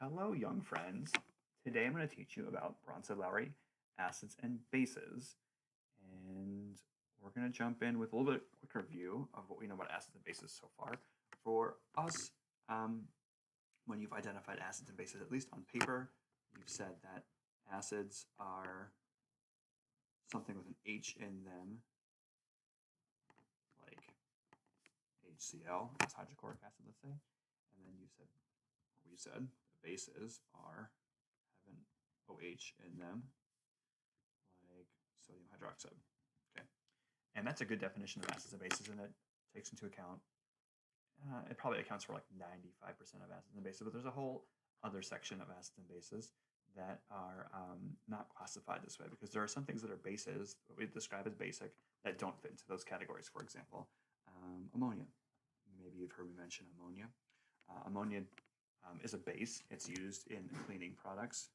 Hello, young friends. Today I'm going to teach you about Bronsted-Lowry acids and bases. And we're going to jump in with a little bit quicker view of what we know about acids and bases so far. For us, when you've identified acids and bases, at least on paper, you've said that acids are something with an H in them, like HCl, that's hydrochloric acid, let's say. And then you said, or we said, the bases have an OH in them, like sodium hydroxide. Okay, and that's a good definition of acids and bases, and it takes into account, it probably accounts for like 95% of acids and bases, but there's a whole other section of acids and bases that are not classified this way, because there are some things that are bases, what we describe as basic, that don't fit into those categories. For example, ammonia. Maybe you've heard me mention ammonia. Ammonia is a base. It's used in cleaning products.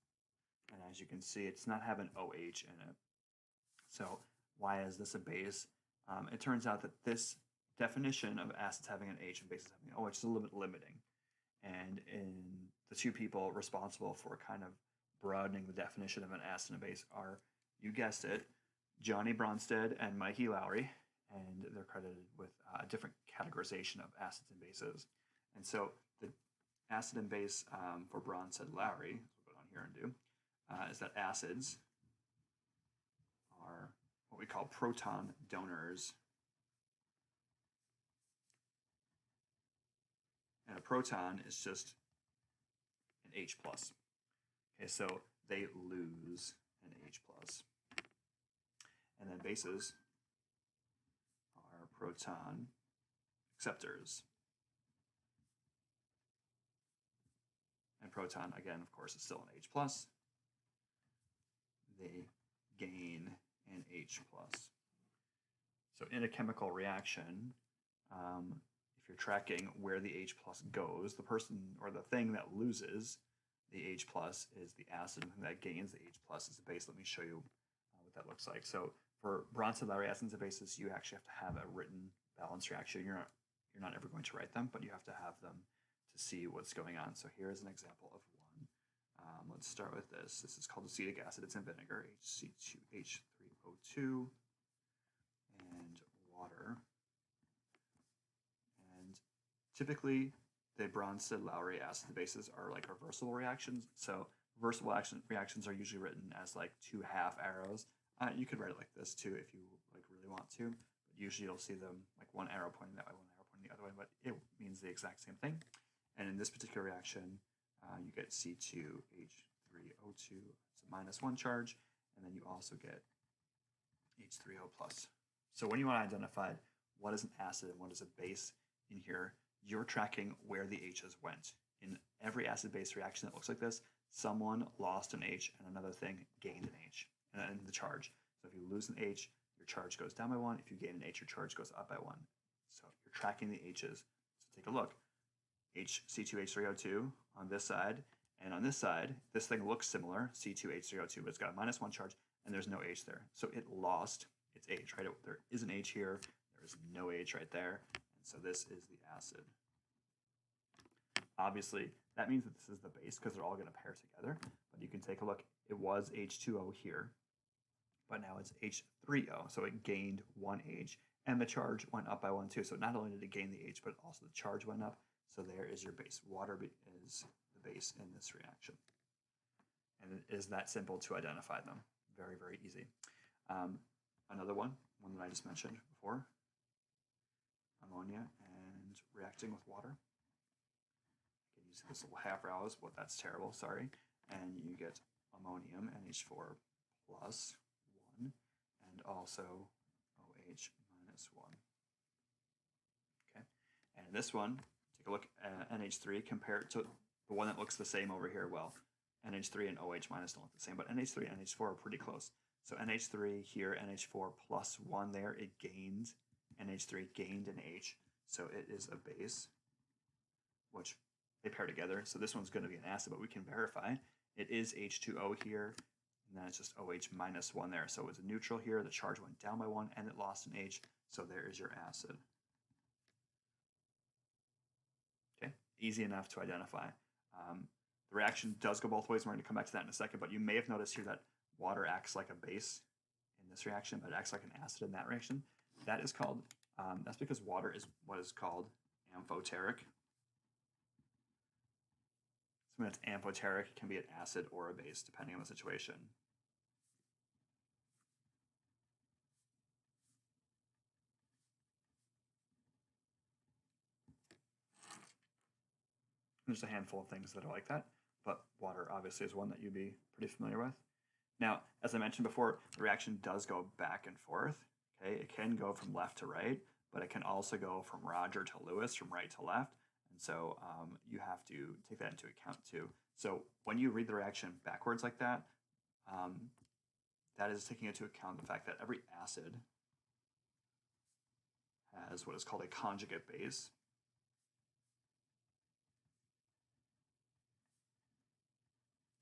And as you can see, it's not have an OH in it. So why is this a base? It turns out that this definition of acids having an H and bases having an OH is a little bit limiting. And in the two people responsible for kind of broadening the definition of an acid and a base are, you guessed it, Johnny Bronsted and Mikey Lowry, and they're credited with a different categorization of acids and bases. And so the acid and base for Bronsted-Lowry, we'll go down here and do, is that acids are what we call proton donors. And a proton is just an H plus. Okay, so they lose an H plus. And then bases are proton acceptors. And proton, again, of course, is still an H plus. They gain an H plus. So in a chemical reaction, if you're tracking where the H plus goes, the person or the thing that loses the H plus is the acid, and that gains the H plus is the base. Let me show you what that looks like. So for Bronsted-Lowry acids and bases, you actually have to have a written balance reaction. You're not ever going to write them, but you have to have them to see what's going on. So here's an example of one. Let's start with this. This is called acetic acid. It's in vinegar, H3O2, and water. And typically, the Bronsted-Lowry acid and bases are like reversible reactions. So reversible reactions are usually written as like two half arrows. You could write it like this too if you like really want to. But usually you'll see them like one arrow pointing that way, one arrow pointing the other way, but it means the exact same thing. And in this particular reaction, you get C2H3O2, it's a -1 charge, and then you also get H3O plus. So when you want to identify what is an acid and what is a base in here, you're tracking where the H's went. In every acid-base reaction that looks like this, someone lost an H and another thing gained an H, and the charge. So if you lose an H, your charge goes down by 1. If you gain an H, your charge goes up by 1. So you're tracking the H's. So take a look. C2H3O2 on this side, and on this side, this thing looks similar, C2H3O2, but it's got a -1 charge, and there's no H there. So it lost its H, right? There is an H here, there is no H right there, and so this is the acid. Obviously, that means that this is the base because they're all going to pair together, but you can take a look. It was H2O here, but now it's H3O, so it gained 1 H, and the charge went up by 1 too. So not only did it gain the H, but also the charge went up. So there is your base. Water is the base in this reaction. And it is that simple to identify them. Very, very easy. Another one that I just mentioned before, ammonia and reacting with water. I can use this little half arrows, but that's terrible, sorry. And you get ammonium, NH4 plus 1, and also OH minus 1. Okay, and this one, take a look at NH3 compared to the one that looks the same over here. Well, NH3 and OH minus don't look the same, but NH3 and NH4 are pretty close. So NH3 here, NH4 plus 1 there, it gained, NH3 gained an H, so it is a base, which they pair together. So this one's going to be an acid, but we can verify. It is H2O here, and then it's just OH minus 1 there. So it was a neutral here, the charge went down by 1, and it lost an H, so there is your acid. Okay, easy enough to identify. the reaction does go both ways. We're going to come back to that in a second, but you may have noticed here that water acts like a base in this reaction, but it acts like an acid in that reaction. That is called, that's because water is what is called amphoteric. So when it's amphoteric, it can be an acid or a base, depending on the situation. There's a handful of things that are like that, but water obviously is one that you'd be pretty familiar with. Now, as I mentioned before, the reaction does go back and forth. Okay, it can go from left to right, but it can also go from Roger to Lewis, from right to left. And so you have to take that into account too. So when you read the reaction backwards like that, that is taking into account the fact that every acid has what is called a conjugate base.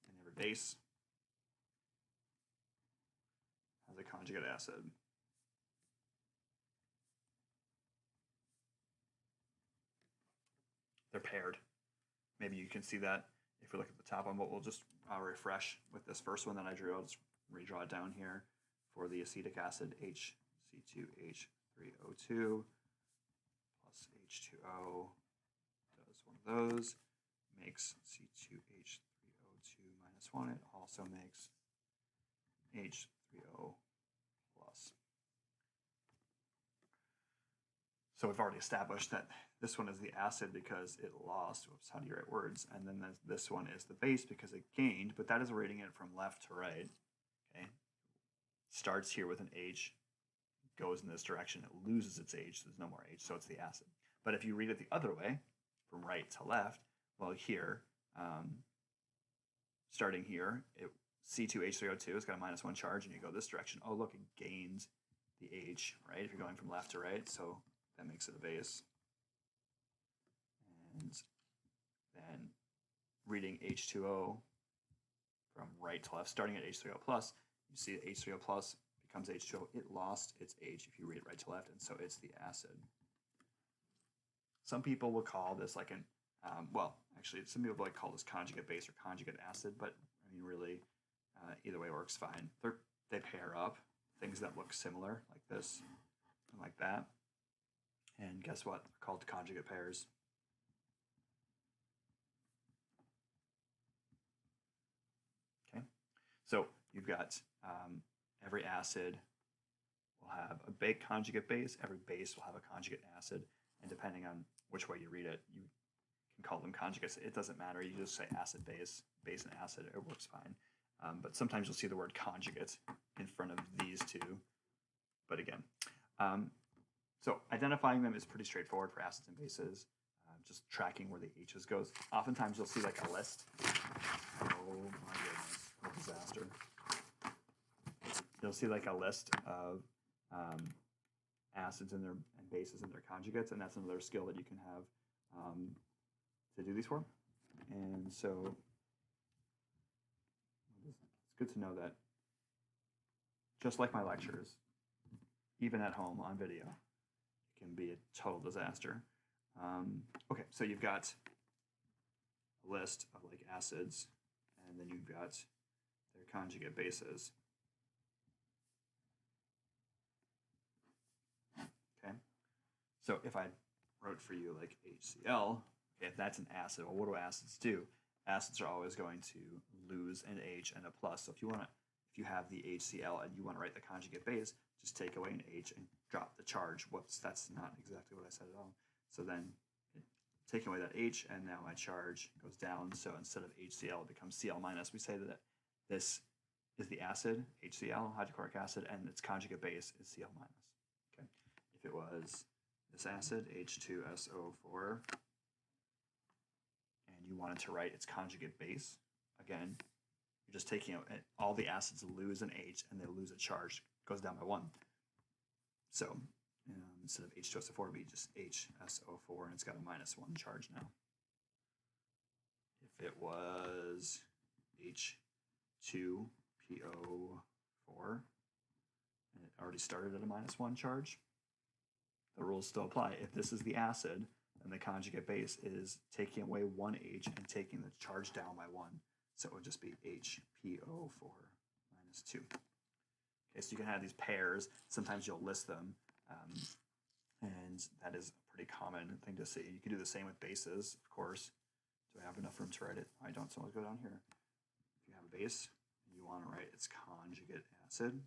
And every base has a conjugate acid. They're paired. Maybe you can see that if we look at the top one, but we'll just refresh with this first one that I drew. I'll just redraw it down here for the acetic acid HC2H3O2 plus H2O does one of those, makes C2H3O2 minus 1. It also makes H3O plus. So we've already established that this one is the acid because it lost. Whoops, how do you write words? And then this one is the base because it gained, but that is rating it from left to right. Okay, starts here with an H, goes in this direction, it loses its H, there's no more H, so it's the acid. But if you read it the other way, from right to left, well here, starting here, C2H3O2 has got a -1 charge, and you go this direction, oh look, it gains the H, right, if you're going from left to right, so that makes it a base. And then reading H2O from right to left, starting at H3O plus, you see that H3O plus becomes H2O. It lost its H if you read it right to left, and so it's the acid. Some people will call this like an, well, actually, some people like call this conjugate base or conjugate acid, but I mean, really, either way works fine. They pair up things that look similar, like this and like that. And guess what? They're called conjugate pairs. Okay, so you've got every acid will have a big conjugate base. Every base will have a conjugate acid. And depending on which way you read it, you can call them conjugates. It doesn't matter. You just say acid, base, base and acid. It works fine. But sometimes you'll see the word conjugate in front of these two. But again, so identifying them is pretty straightforward for acids and bases. Just tracking where the H's goes. Oftentimes you'll see like a list. Oh my goodness, what a disaster. You'll see like a list of acids and bases and their conjugates, and that's another skill that you can have to do these for. And so it's good to know that just like my lectures, even at home on video, it can be a total disaster. Okay, so you've got a list of like acids, and then you've got their conjugate bases. Okay, so if I wrote for you like HCl, okay, if that's an acid, well, what do acids do? Acids are always going to lose an H and a plus. So if you have the HCl and you want to write the conjugate base, just take away an H and drop the charge. Whoops, that's not exactly what I said at all. So then taking away that H, and now my charge goes down. So instead of HCl, it becomes Cl minus. We say that this is the acid, HCl, hydrochloric acid, and its conjugate base is Cl minus. Okay. If it was this acid, H2SO4, and you wanted to write its conjugate base, again, you're just taking out all the acids lose an H and they lose a charge, it goes down by 1. So instead of H2SO4, it would be just HSO4, and it's got a -1 charge now. If it was H2PO4, and it already started at a -1 charge, the rules still apply. If this is the acid, then the conjugate base is taking away one H and taking the charge down by 1. So it would just be HPO4 minus 2. Okay, so you can have these pairs. Sometimes you'll list them, and that is a pretty common thing to see. You can do the same with bases, of course. Do I have enough room to write it? I don't, so let's go down here. If you have a base, and you want to write its conjugate acid,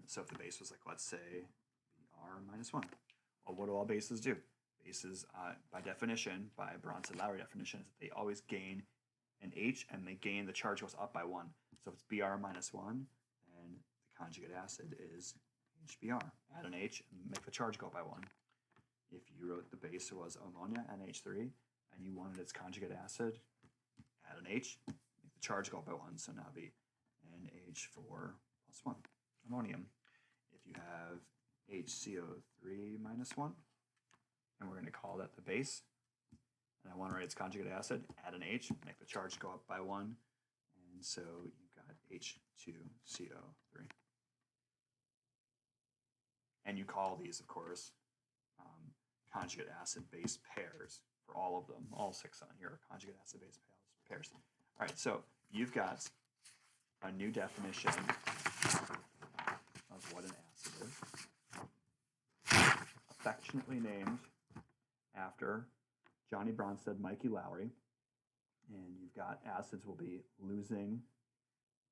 so if the base was like, let's say, Br minus 1. Well, what do all bases do? Bases, by definition, by Bronsted-Lowry definition, is that they always gain an H, and they gain, the charge goes up by 1. So if it's Br minus 1, and the conjugate acid is HBr. Add an H and make the charge go up by 1. If you wrote the base was ammonia, NH3, and you wanted its conjugate acid, add an H, make the charge go up by 1. So now it'd be NH4 plus 1, ammonium. If you have HCO3 minus 1, and we're going to call that the base, and I want to write its conjugate acid, add an H, make the charge go up by 1, and so you've got H2CO3. And you call these, of course, conjugate acid-base pairs for all of them. All 6 on here are conjugate acid-base pairs. All right, so you've got a new definition of what an acid is, affectionately named after Johnny Bronsted, Mikey Lowry. And you've got acids will be losing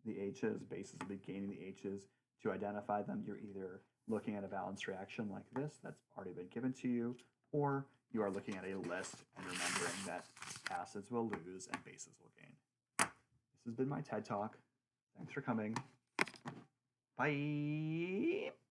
the H's, bases will be gaining the H's. To identify them, you're either looking at a valence reaction like this that's already been given to you, or you are looking at a list and remembering that acids will lose and bases will gain. This has been my TED Talk. Thanks for coming. Bye.